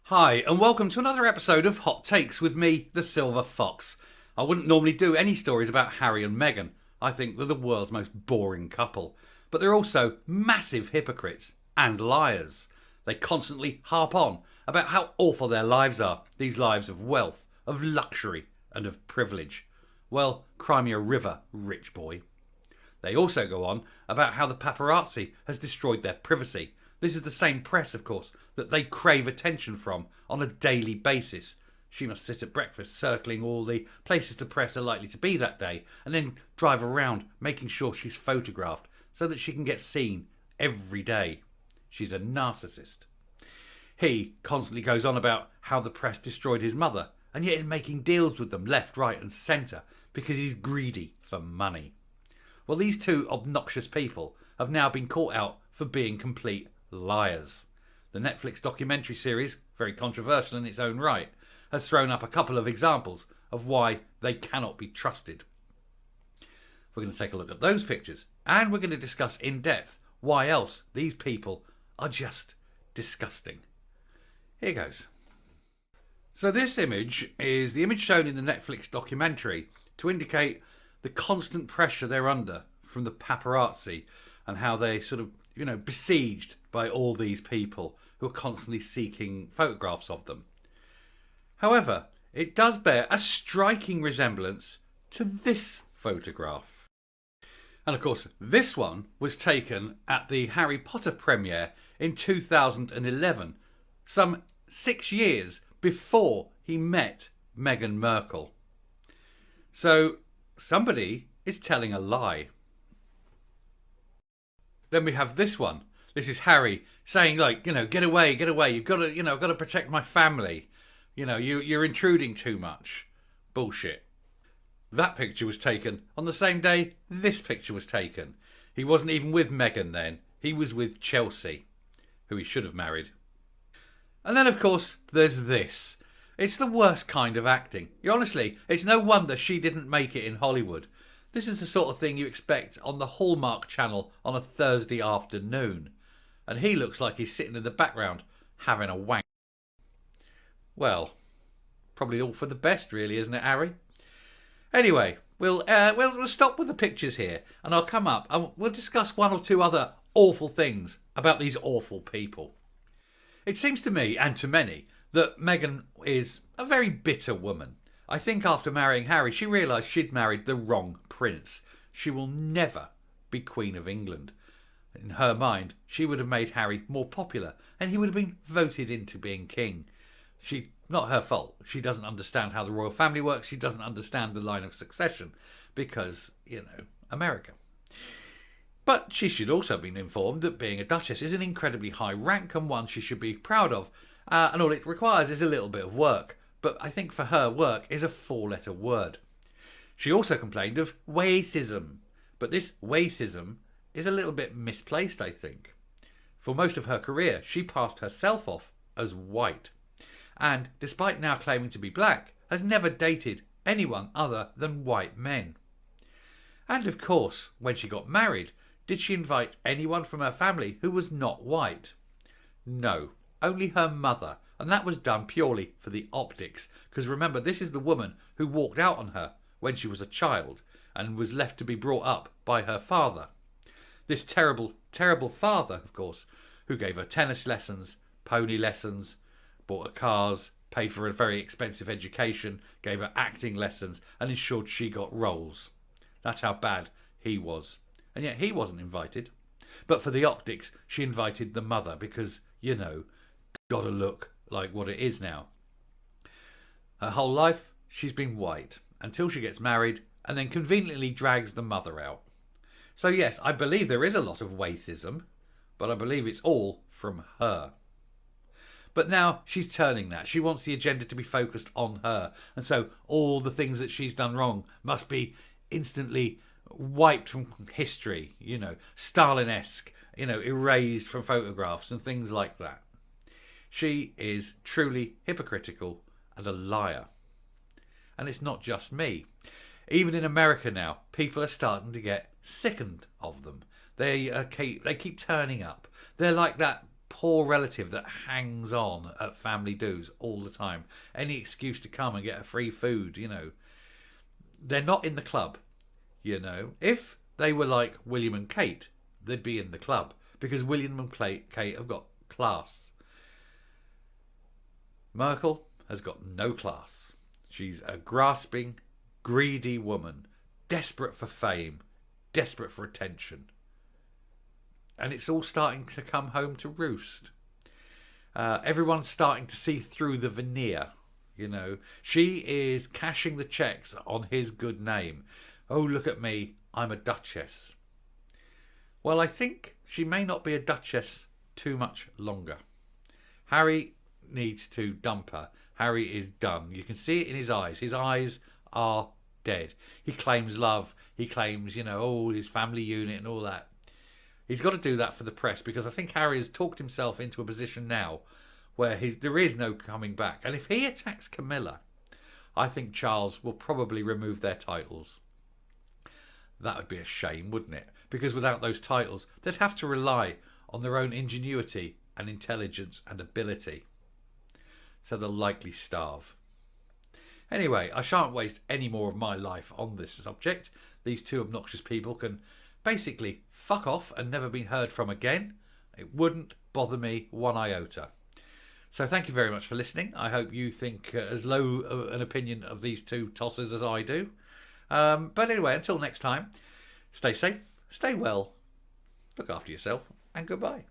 Hi, and welcome to another episode of Hot Takes with me, the Silver Fox. I wouldn't normally do any stories about Harry and Meghan. I think they're the world's most boring couple. But they're also massive hypocrites and liars. They constantly harp on about how awful their lives are, these lives of wealth, of luxury, and of privilege. Well, cry me a river, rich boy. They also go on about how the paparazzi has destroyed their privacy. This is the same press, of course, that they crave attention from on a daily basis. She must sit at breakfast circling all the places the press are likely to be that day and then drive around making sure she's photographed so that she can get seen every day. She's a narcissist. He constantly goes on about how the press destroyed his mother and yet is making deals with them left, right and centre because he's greedy for money. Well, these two obnoxious people have now been caught out for being complete liars. The Netflix documentary series, very controversial in its own right, has thrown up a couple of examples of why they cannot be trusted. We're going to take a look at those pictures and we're going to discuss in depth why else these people are just disgusting. Here goes. So this image is the image shown in the Netflix documentary to indicate the constant pressure they're under from the paparazzi and how they sort of, besieged by all these people who are constantly seeking photographs of them. However, it does bear a striking resemblance to this photograph. And of course, this one was taken at the Harry Potter premiere in 2011, some 6 years before he met Meghan Markle. So somebody is telling a lie. Then we have this one. This is Harry saying, get away. You've got to, I've got to protect my family. You're intruding too much. Bullshit. That picture was taken on the same day this picture was taken. He wasn't even with Meghan then. He was with Chelsea, who he should have married. And then, of course, there's this. It's the worst kind of acting. Honestly, it's no wonder she didn't make it in Hollywood. This is the sort of thing you expect on the Hallmark Channel on a Thursday afternoon. And he looks like he's sitting in the background having a wank. Well, probably all for the best, really, isn't it, Harry? Anyway, we'll stop with the pictures here, and I'll come up and we'll discuss one or two other awful things about these awful people. It seems to me, and to many, that Meghan is a very bitter woman. I think after marrying Harry, she realised she'd married the wrong prince. She will never be Queen of England. In her mind, she would have made Harry more popular and he would have been voted into being king. Not her fault. She doesn't understand how the royal family works. She doesn't understand the line of succession because, America. But she should also have been informed that being a duchess is an incredibly high rank and one she should be proud of. And all it requires is a little bit of work. But I think for her, work is a 4-letter word. She also complained of waysism. But this waysism is a little bit misplaced, I think. For most of her career, she passed herself off as white. And despite now claiming to be black, has never dated anyone other than white men. And of course, when she got married, did she invite anyone from her family who was not white? No, only her mother. And that was done purely for the optics. Because remember, this is the woman who walked out on her when she was a child and was left to be brought up by her father. This terrible, terrible father, of course, who gave her tennis lessons, pony lessons, bought her cars, paid for a very expensive education, gave her acting lessons and ensured she got roles. That's how bad he was. And yet he wasn't invited. But for the optics, she invited the mother because, gotta look like what it is now. Her whole life, she's been white until she gets married and then conveniently drags the mother out. So yes, I believe there is a lot of waysism, but I believe it's all from her. But now she's turning that. She wants the agenda to be focused on her. And so all the things that she's done wrong must be instantly wiped from history, Stalin-esque, erased from photographs and things like that. She is truly hypocritical and a liar. And it's not just me. Even in America now, people are starting to get sickened of them. They keep turning up. They're like that poor relative that hangs on at family do's all the time. Any excuse to come and get a free food, They're not in the club, If they were like William and Kate, they'd be in the club because William and Kate have got class. Merkel has got no class. She's a grasping, greedy woman, desperate for fame, desperate for attention. And it's all starting to come home to roost. Everyone's starting to see through the veneer, She is cashing the checks on his good name. Oh, look at me, I'm a duchess. Well, I think she may not be a duchess too much longer. Harry needs to dump her. Harry is done. You can see it in his eyes. His eyes are dead. He claims love. He claims, his family unit and all that. He's got to do that for the press because I think Harry has talked himself into a position now where there is no coming back. And if he attacks Camilla, I think Charles will probably remove their titles. That would be a shame, wouldn't it? Because without those titles, they'd have to rely on their own ingenuity and intelligence and ability. So they'll likely starve. Anyway, I shan't waste any more of my life on this subject. These two obnoxious people can basically fuck off and never be heard from again. It wouldn't bother me one iota. So thank you very much for listening. I hope you think as low an opinion of these two tossers as I do. But anyway, until next time, stay safe, stay well, look after yourself, and goodbye.